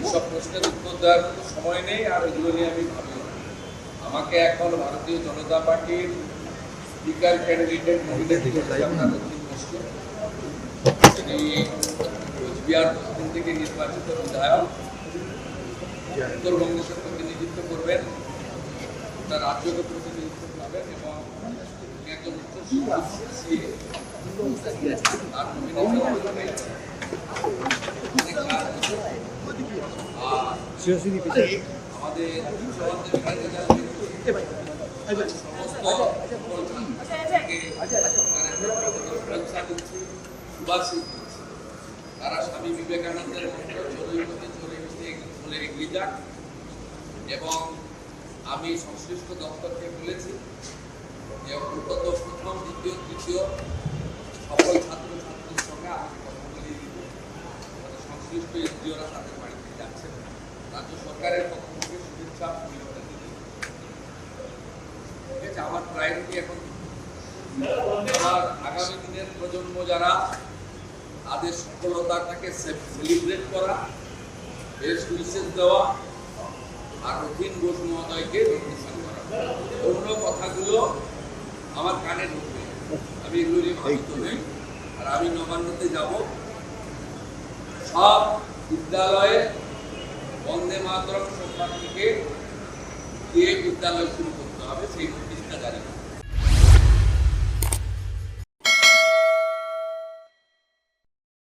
এইসব প্রশ্নের উত্তর দেওয়ার কোনো সময় নেই, আর এগুলো নিয়ে আমি ভাবি না। আমাকে এখন ভারতীয় জনতা পার্টির স্পিকার ক্যান্ডিডেট নমিনেট করেছে আপনার দক্ষিণ পশ্চিম, তিনি কোচবিহার দক্ষিণ থেকে নির্বাচিত বিধায়ক, উত্তরবঙ্গকে প্রতিনিধিত্ব করবেন, তার রাজ্যকে প্রতিনিধিত্ব করবেন এবং একজন উচ্চশিক্ষিত তার নমিনেশন আমাদের তারা স্বামী বিবেকানন্দের চলে এগিয়ে যাক। এবং আমি সংশ্লিষ্ট দপ্তরকে বলেছি যে অন্তত প্রথম, দ্বিতীয়, তৃতীয় সকল ছাত্রছাত্রীর সঙ্গে আমাকে কথা বলিয়ে দিব। সংশ্লিষ্ট এনজিওরা তাদের বাড়িতে যাচ্ছে, রাজ্য সরকারের পক্ষ থেকে শুভেচ্ছা পরিবর্তন দিতে। ঠিক আছে, আমার প্রায়োরিটি এখন আমার আগামী দিনের প্রজন্ম যারা, তাদের সফলতাটাকে সেলিব্রেট করা, বেস্ট উইশেস দেওয়া, আর রথীন ঘোষ মহোদয়কে রিকগনিশন করা। অন্য কথাগুলো আমার কানে ঢুকবে, আমি এগুলো নিয়ে ভাবিত নই। আর আমি নবান্নতে যাব, সব বিদ্যালয়ে বন্দে মাতরম সম্মান থেকে দিয়ে বিদ্যালয় শুরু করতে হবে, সেই নোটিশটা জারি করতে হবে।